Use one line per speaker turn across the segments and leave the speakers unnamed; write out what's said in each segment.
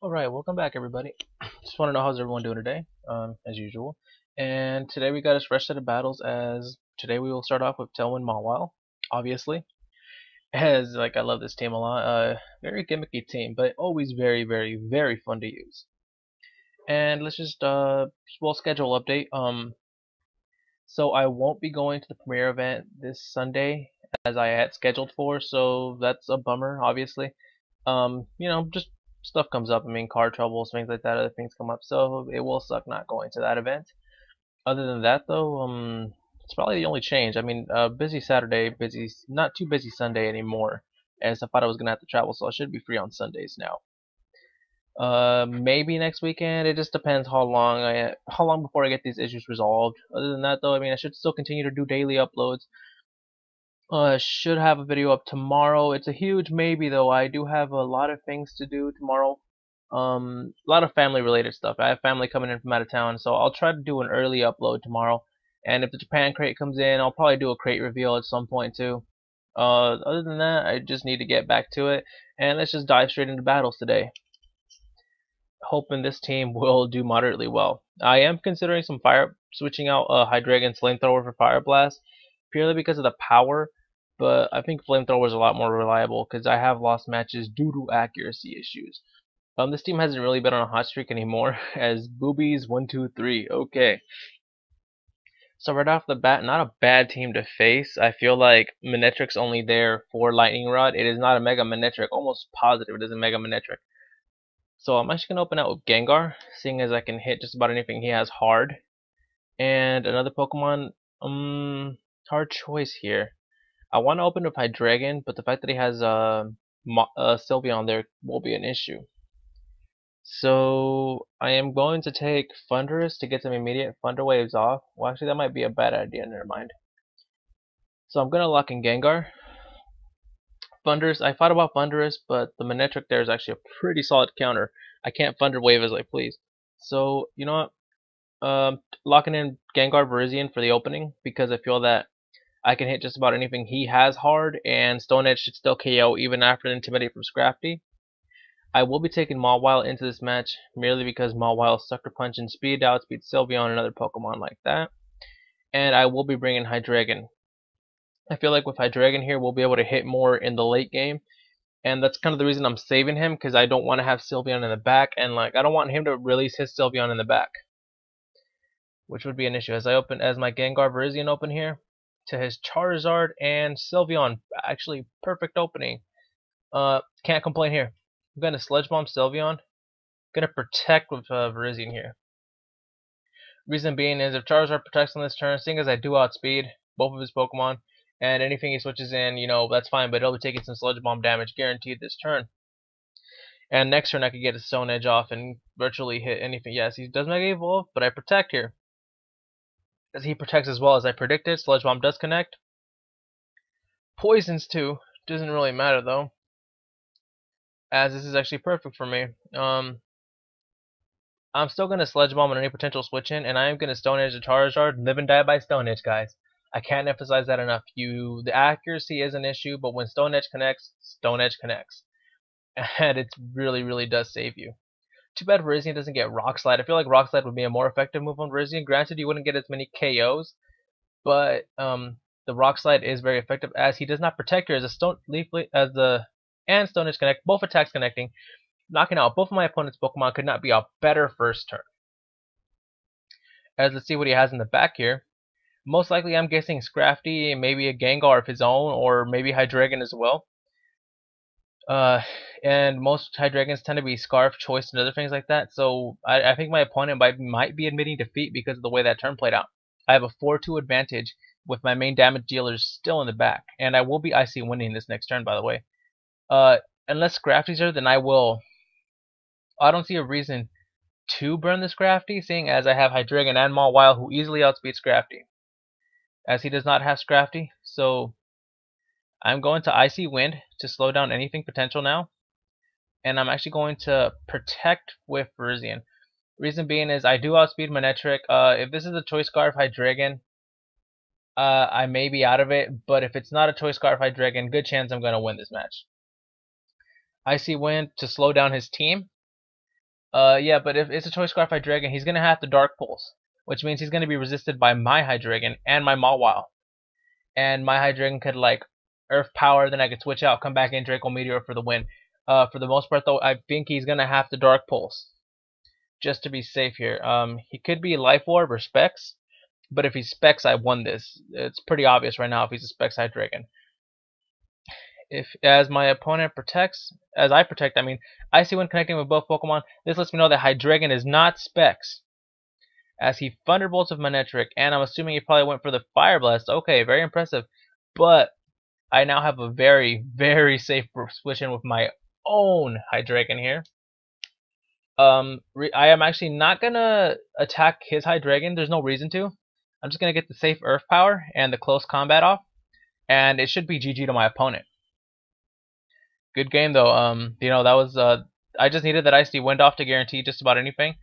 Alright, welcome back everybody. Just want to know how's everyone doing today, as usual. And today we got a fresh set of battles as today we will start off with Tailwind Mawile, obviously. As I love this team a lot. Very gimmicky team, but always very fun to use. And let's just schedule update. So I won't be going to the premiere event this Sunday as I had scheduled for, so that's a bummer, obviously. Just stuff comes up. I mean, car troubles, things like that, other things come up, so it will suck not going to that event. Other than that, though, it's probably the only change. I mean, busy Saturday, not too busy Sunday anymore, as I thought I was gonna have to travel, so I should be free on Sundays now. Maybe next weekend. It just depends how long before I get these issues resolved. Other than that, though, I mean, I should still continue to do daily uploads. Should have a video up tomorrow. It's a huge maybe though. I do have a lot of things to do tomorrow. A lot of family related stuff. I have family coming in from out of town, so I'll try to do an early upload tomorrow. And if the Japan crate comes in, I'll probably do a crate reveal at some point too. Other than that, I just need to get back to it. And let's just dive straight into battles today. Hoping this team will do moderately well. I am considering switching out Hydreigon's Flamethrower for Fire Blast, purely because of the power, but I think Flamethrower is a lot more reliable because I have lost matches due to accuracy issues. This team hasn't really been on a hot streak anymore, as Boobies 1, 2, 3. Okay. So right off the bat, not a bad team to face. I feel like Manetric's only there for Lightning Rod. It is not a Mega Manetric. Almost positive it is a Mega Manetric. So I'm actually going to open out with Gengar, seeing as I can hit just about anything he has hard. And another Pokemon, hard choice here. I want to open with Hydreigon, but the fact that he has Sylveon there will be an issue. So I am going to take Thundurus to get some immediate Thunder Waves off. Well, actually, that might be a bad idea. Never mind. So I'm going to lock in Gengar. Thundurus, I thought about Thundurus, but the Manetric there is actually a pretty solid counter. I can't Thunder Wave as I please. So, you know what? Locking in Gengar Virizion for the opening, because I feel that I can hit just about anything he has hard, and Stone Edge should still KO even after the Intimidate from Scrafty. I will be taking Mawile into this match, merely because Mawile Sucker Punch and Speed outspeeds Sylveon and other Pokemon like that. And I will be bringing Hydreigon. I feel like with Hydreigon here, we'll be able to hit more in the late game, and that's kind of the reason I'm saving him, because I don't want to have Sylveon in the back, and I don't want him to release his Sylveon in the back, which would be an issue. As my Gengar Virizion open here to his Charizard and Sylveon, actually perfect opening. Can't complain here. I'm gonna Sludge Bomb Sylveon. Gonna protect with Virizion here. Reason being is if Charizard protects on this turn, seeing as I do outspeed both of his Pokemon, and anything he switches in, that's fine, but it'll be taking some Sludge Bomb damage guaranteed this turn. And next turn I could get a Stone Edge off and virtually hit anything. Yes, he does Mega Evolve, but I protect here. As he protects as well as I predicted, Sludge Bomb does connect. Poisons too, doesn't really matter though, as this is actually perfect for me. I'm still going to Sludge Bomb on any potential switch in, and I am going to Stone Edge the Charizard, live and die by Stone Edge, guys. I can't emphasize that enough. The accuracy is an issue, but when Stone Edge connects, Stone Edge connects. And it really does save you. Too bad Virizion doesn't get Rock Slide. I feel like Rock Slide would be a more effective move on Virizion. Granted, you wouldn't get as many KOs, but the Rock Slide is very effective, as he does not protect her as and Stone Edge connect, both attacks connecting, knocking out both of my opponent's Pokemon. Could not be a better first turn. As let's see what he has in the back here. Most likely, I'm guessing Scrafty, maybe a Gengar of his own, or maybe Hydreigon as well. And most Hydreigons tend to be Scarf, Choice, and other things like that. So I think my opponent might be admitting defeat because of the way that turn played out. I have a 4-2 advantage with my main damage dealers still in the back, and I will be IC winning this next turn, by the way. Unless Scrafty's there, then I will. I don't see a reason to burn the Scrafty, seeing as I have Hydreigon and Mawile who easily outspeed Scrafty, as he does not have Scrafty. So I'm going to Icy Wind to slow down anything potential now, and I'm actually going to protect with Virizion. Reason being is I do outspeed Manetric. If this is a Choice Scarf Hydreigon, I may be out of it, but if it's not a Choice Scarf Hydreigon, good chance I'm going to win this match. Icy Wind to slow down his team, Yeah, but if it's a Choice Scarf Hydreigon, he's gonna have to Dark Pulse, which means he's gonna be resisted by my Hydreigon and my Mawile. And my Hydreigon could like Earth Power, then I could switch out, come back in Draco Meteor for the win. For the most part though, I think he's gonna have to Dark Pulse just to be safe here. He could be Life Orb or Specs, but if he's Specs, I won this. It's pretty obvious right now if he's a Specs Hydreigon. If as my opponent protects, as I protect, I mean, Icy Wind connecting with both Pokemon, this lets me know that Hydreigon is not Specs. As he Thunderbolts with Manectric, and I'm assuming he probably went for the Fire Blast. Okay, very impressive. But I now have a very, very safe switch in with my own Hydreigon here. I am actually not gonna attack his Hydreigon. There's no reason to. I'm just gonna get the safe Earth Power and the close combat off, and it should be GG to my opponent. Good game though. You know, that was I just needed that Icy Wind off to guarantee just about anything,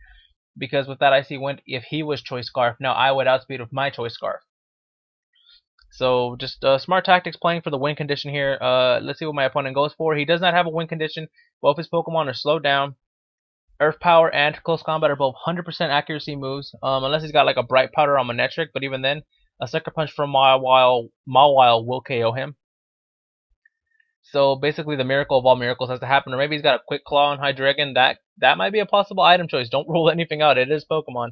because with that Icy Wind, if he was Choice Scarf, now I would outspeed with my Choice Scarf. So just smart tactics playing for the win condition here. Let's see what my opponent goes for. He does not have a win condition. Both his Pokemon are slowed down. Earth Power and Close Combat are both 100% accuracy moves, unless he's got like a Bright Powder on Manectric, but even then, a Sucker Punch from Mawile will KO him. So basically the miracle of all miracles has to happen, or maybe he's got a Quick Claw on Hydreigon. That might be a possible item choice. Don't rule anything out. It is Pokemon.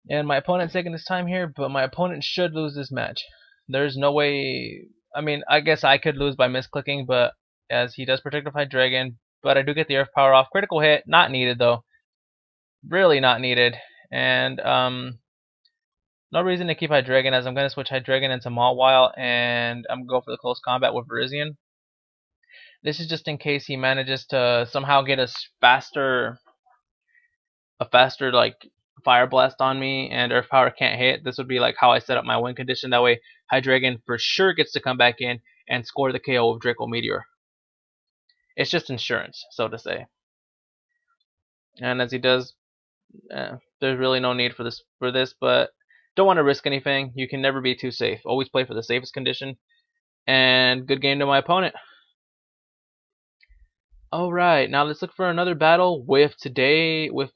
And my opponent's taking his time here, but my opponent should lose this match. There's no way. I mean, I guess I could lose by misclicking, but as he does protect with Hydreigon, but I do get the Earth Power off. Critical hit, not needed though. Really not needed. And no reason to keep Hydreigon, as I'm going to switch Hydreigon into Mawile, and I'm going to go for the close combat with Virizion. This is just in case he manages to somehow get a faster like Fire Blast on me and Earth Power can't hit. This would be like how I set up my win condition. That way Hydreigon for sure gets to come back in and score the KO with Draco Meteor. It's just insurance, so to say. And as he does, there's really no need for this, but don't want to risk anything. You can never be too safe. Always play for the safest condition. And good game to my opponent. Alright, now let's look for another battle with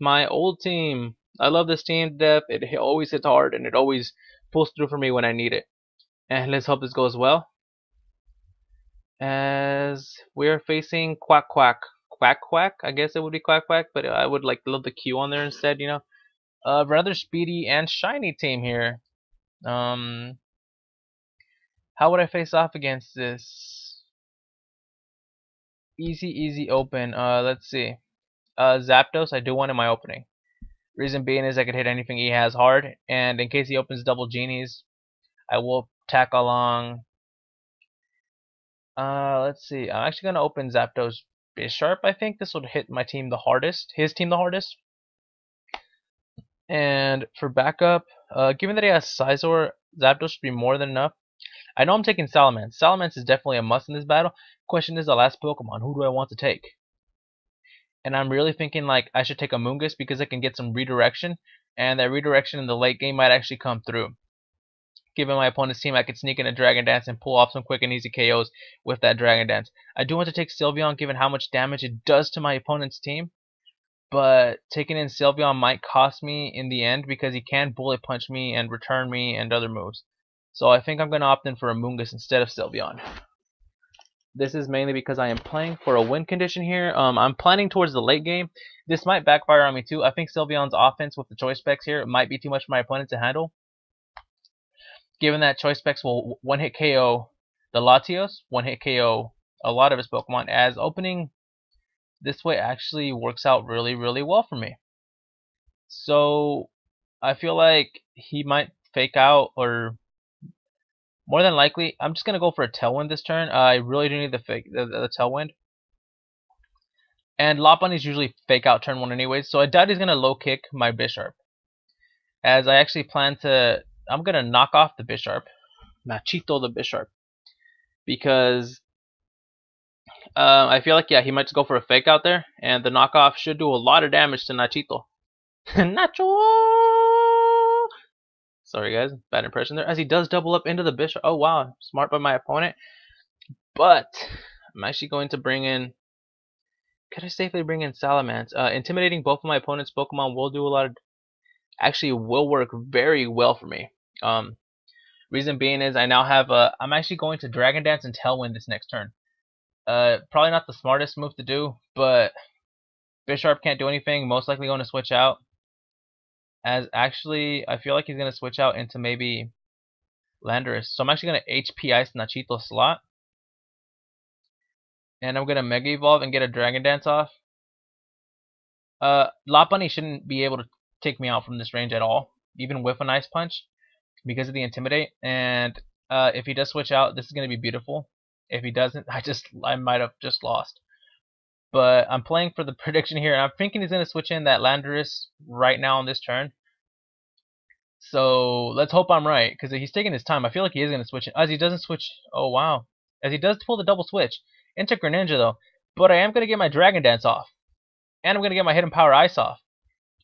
my old team. I love this team to death. It always hits hard and it always pulls through for me when I need it. And let's hope this goes well. As we are facing Quack Quack. Quack Quack? I guess it would be Quack Quack, but I would like love the Q on there instead, you know. Rather speedy and shiny team here. How would I face off against this? Easy open. Let's see. Zapdos, I do want in my opening. Reason being is I could hit anything he has hard, and in case he opens double genies, I will tack along. Let's see. I'm actually gonna open Zapdos Bisharp. I think this would hit my team the hardest. His team the hardest. And for backup, given that he has Scizor, Zapdos should be more than enough. I know I'm taking Salamence. Salamence is definitely a must in this battle. Question is the last Pokemon. Who do I want to take? And I'm really thinking like I should take a Moongus because I can get some redirection, and that redirection in the late game might actually come through. Given my opponent's team, I could sneak in a Dragon Dance and pull off some quick and easy KOs with that Dragon Dance. I do want to take Sylveon given how much damage it does to my opponent's team, but taking in Sylveon might cost me in the end because he can Bullet Punch me and return me and other moves. So I think I'm going to opt in for a Moongus instead of Sylveon. This is mainly because I am playing for a win condition here. I'm planning towards the late game. This might backfire on me too. I think Sylveon's offense with the Choice Specs here might be too much for my opponent to handle. Given that Choice Specs will one-hit KO the Latios, one-hit KO a lot of his Pokemon, as opening this way actually works out really well for me. So I feel like he might fake out, or more than likely, I'm just gonna go for a Tailwind this turn. I really do need the Tailwind. And Lopunny is usually fake out turn 1 anyways, so I doubt he's gonna low kick my Bisharp. As I actually plan to, I'm gonna knock off the Bisharp, Nachito the Bisharp, because I feel like he might just go for a fake out there, and the knockoff should do a lot of damage to Nachito. Nacho! Sorry guys, bad impression there. As he does double up into the Bishop. Oh wow, smart by my opponent. But I'm actually going to bring in could I safely bring in Salamence? Intimidating both of my opponent's Pokemon will do a lot of, actually will work very well for me. Reason being is I now have I'm actually going to Dragon Dance and Tailwind this next turn. Probably not the smartest move to do, but Bisharp can't do anything. Most likely going to switch out. As actually, I feel like he's going to switch out into maybe Landorus. So I'm actually going to HP Ice Nachito slot. And I'm going to Mega Evolve and get a Dragon Dance off. Lopunny shouldn't be able to take me out from this range at all, even with an Ice Punch, because of the Intimidate. And if he does switch out, this is going to be beautiful. If he doesn't, I might have just lost. But I'm playing for the prediction here, and I'm thinking he's going to switch in that Landorus right now on this turn. So let's hope I'm right, because he's taking his time. I feel like he is going to switch in. As he doesn't switch, oh wow. As he does pull the double switch into Greninja though. But I am going to get my Dragon Dance off. And I'm going to get my Hidden Power Ice off.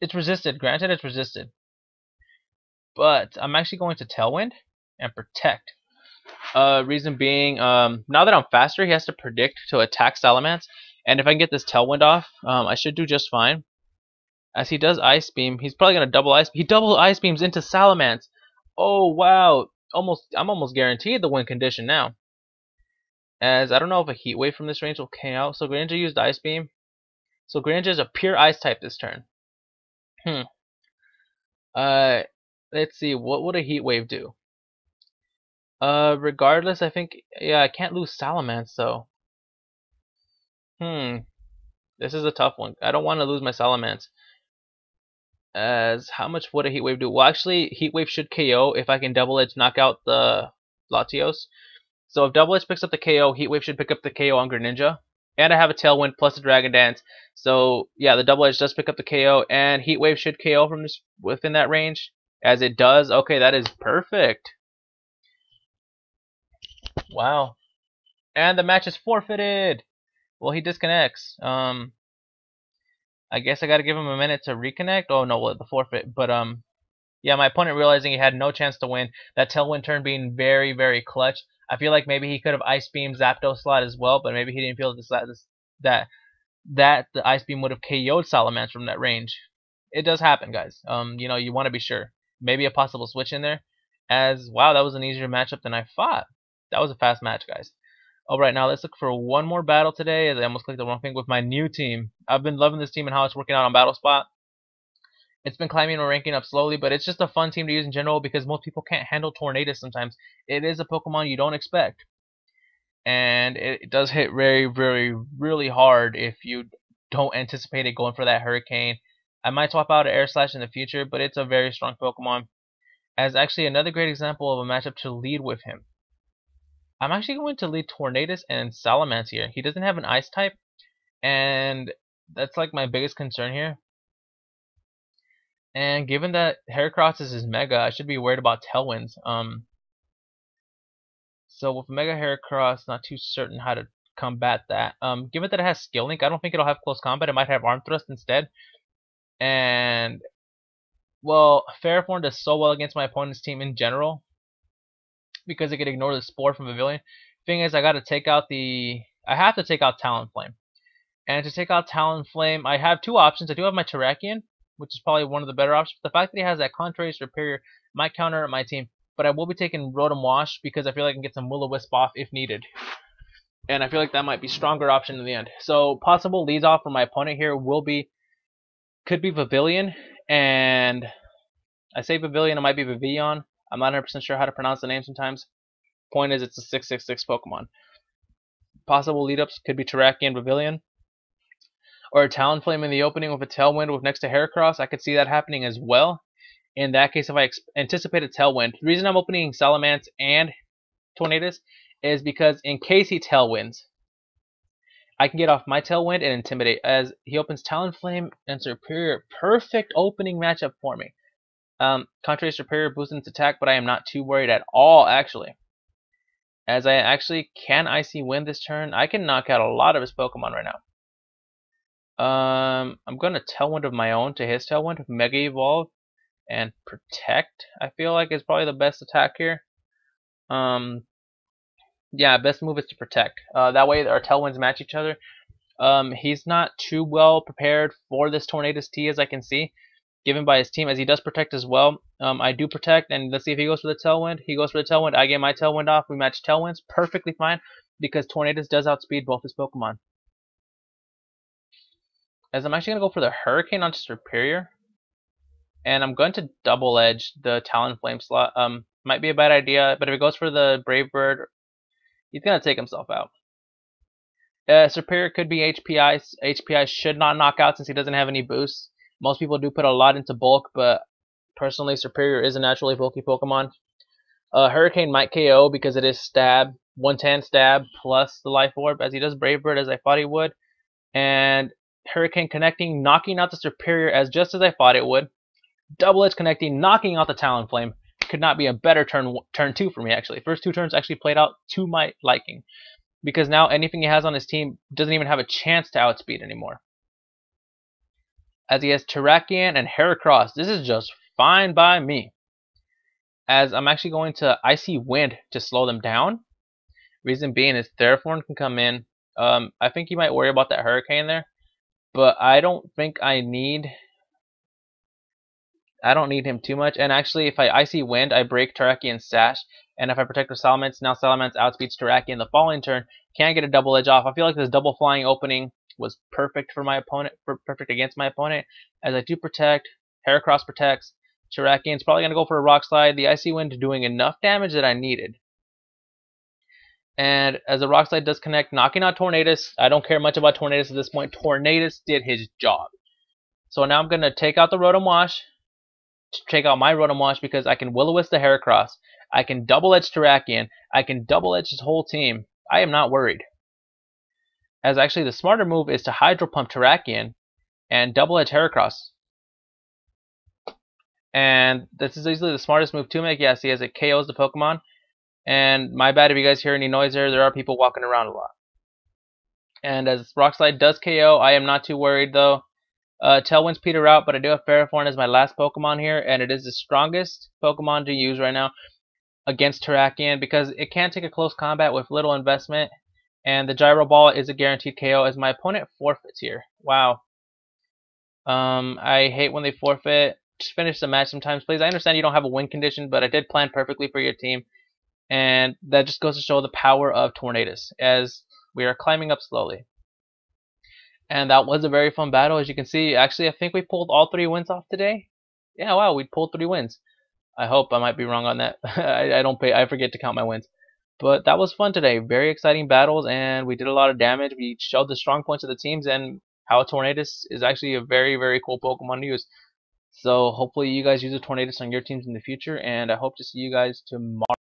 It's resisted, granted it's resisted. But I'm actually going to Tailwind and Protect. Reason being, now that I'm faster, he has to predict to attack Salamence. And if I can get this Tailwind off, I should do just fine. As he does Ice Beam, he's probably going to double Ice. He double Ice Beams into Salamence. Oh, wow. I'm almost guaranteed the win condition now. As I don't know if a Heat Wave from this range will come out. So Greninja used Ice Beam. So Greninja is a pure Ice type this turn. Let's see. What would a Heat Wave do? Regardless, I think, yeah, I can't lose Salamence, though. This is a tough one. I don't want to lose my Salamence. As how much would a Heat Wave do? Well, actually, Heat Wave should KO if I can Double Edge knock out the Latios. So if Double Edge picks up the KO, Heat Wave should pick up the KO on Greninja. And I have a Tailwind plus a Dragon Dance. So yeah, the Double Edge does pick up the KO, and Heat Wave should KO from this within that range. As it does. Okay, that is perfect. Wow. And the match is forfeited. Well, he disconnects. I guess I gotta give him a minute to reconnect. Oh no, the forfeit. But yeah, my opponent realizing he had no chance to win. That Tailwind turn being very, very clutch. I feel like maybe he could have Ice Beam Zapdos slot as well, but maybe he didn't feel that the Ice Beam would have KO'd Salamence from that range. It does happen, guys. You know, you want to be sure. Maybe a possible switch in there. As wow, that was an easier matchup than I thought. That was a fast match, guys. Alright, now let's look for one more battle today, as I almost clicked the wrong thing, with my new team. I've been loving this team and how it's working out on Battle Spot. It's been climbing or ranking up slowly, but it's just a fun team to use in general because most people can't handle Tornadus sometimes. It is a Pokemon you don't expect. And it does hit very, very, really hard if you don't anticipate it going for that Hurricane. I might swap out an Air Slash in the future, but it's a very strong Pokemon. As actually another great example of a matchup to lead with him. I'm actually going to lead Tornadus and Salamence here. He doesn't have an Ice type, and that's like my biggest concern here. And given that Heracross is his Mega, I should be worried about Tailwinds. So with Mega Heracross, not too certain how to combat that. Given that it has Skill Link, I don't think it'll have Close Combat. It might have Arm Thrust instead. And well, Ferrothorn does so well against my opponent's team in general, because it can ignore the Spore from Pavilion. Thing is, I have to take out Talonflame. And to take out Talonflame, I have two options. I do have my Terrakion, which is probably one of the better options. The fact that he has that Contrary Superior might counter my team. But I will be taking Rotom Wash because I feel like I can get some Will-O-Wisp off if needed. And I feel like that might be a stronger option in the end. So possible leads off for my opponent here could be Pavilion. And I say Pavilion, it might be Vivillon. I'm not 100% sure how to pronounce the name sometimes. Point is, it's a 666 Pokemon. Possible lead-ups could be Terrakion, Pavilion, or a Talonflame in the opening with a Tailwind with next to Heracross. I could see that happening as well. In that case, if I anticipate a Tailwind. The reason I'm opening Salamence and Tornadus is because in case he Tailwinds, I can get off my Tailwind and Intimidate. As he opens Talonflame and Superior, perfect opening matchup for me. Contrary Superior boosting its attack, but I am not too worried at all, actually. As I actually can Icy Wind this turn. I can knock out a lot of his Pokemon right now. I'm going to Tailwind of my own to his Tailwind, Mega Evolve, and Protect. I feel like is probably the best attack here. Yeah, best move is to Protect. That way our Tailwinds match each other. He's not too well prepared for this Tornadus T, as I can see, given by his team, as he does protect as well. I do protect, and let's see if he goes for the Tailwind. He goes for the Tailwind. I get my Tailwind off. We match Tailwinds. Perfectly fine, because Tornadus does outspeed both his Pokemon. As I'm actually going to go for the Hurricane onto Superior. And I'm going to double edge the Talonflame slot. Might be a bad idea, but if he goes for the Brave Bird, he's going to take himself out. Superior could be HPI. HPI should not knock out since he doesn't have any boosts. Most people do put a lot into bulk, but personally, Superior is a naturally bulky Pokemon. Hurricane might KO because it is stab, 110 stab plus the Life Orb, as he does Brave Bird as I thought he would. And Hurricane connecting, knocking out the Superior just as I thought it would. Double Edge connecting, knocking out the Talonflame. Could not be a better turn 2 for me, actually. First 2 turns actually played out to my liking, because now anything he has on his team doesn't even have a chance to outspeed anymore. As he has Terrakion and Heracross. This is just fine by me, as I'm actually going to Icy Wind to slow them down. Reason being is Theraphorn can come in. I think you might worry about that Hurricane there, but I don't think I need him too much. And actually, if I Icy Wind, I break Terrakion's Sash. And if I protect with Salamence, now Salamence outspeeds Terrakion the following turn. Can't get a double edge off. I feel like this double flying opening was perfect for my opponent, perfect against my opponent. As I do protect, Heracross protects. Terrakion's probably going to go for a Rock Slide. The Icy Wind doing enough damage that I needed. And as the Rock Slide does connect, knocking out Tornadus. I don't care much about Tornadus at this point. Tornadus did his job. So now I'm going to take out the Rotom Wash. Take out my Rotom Wash because I can Will-O-Wisp the Heracross. I can double edge Terrakion. I can double edge his whole team. I am not worried. As actually the smarter move is to Hydro Pump Terrakion and double edge Heracross. And this is easily the smartest move to make. Yes, he has it KOs the Pokemon. And my bad if you guys hear any noise there are people walking around a lot. And as Rock Slide does KO, I am not too worried though. Tailwinds peter out, but I do have Theraphorn as my last Pokemon here, and it is the strongest Pokemon to use right now against Terrakion because it can take a close combat with little investment, and the Gyro Ball is a guaranteed KO as my opponent forfeits here. Wow. I hate when they forfeit. Just finish the match sometimes, please. I understand you don't have a win condition, but I did plan perfectly for your team, and that just goes to show the power of Tornadus as we are climbing up slowly. And that was a very fun battle, as you can see. Actually, I think we pulled all 3 wins off today. Yeah, wow, we pulled 3 wins. I hope. I might be wrong on that. I forget to count my wins. But that was fun today. Very exciting battles, and we did a lot of damage. We showed the strong points of the teams and how Tornadus is actually a very, very cool Pokemon to use. So hopefully you guys use a Tornadus on your teams in the future, and I hope to see you guys tomorrow.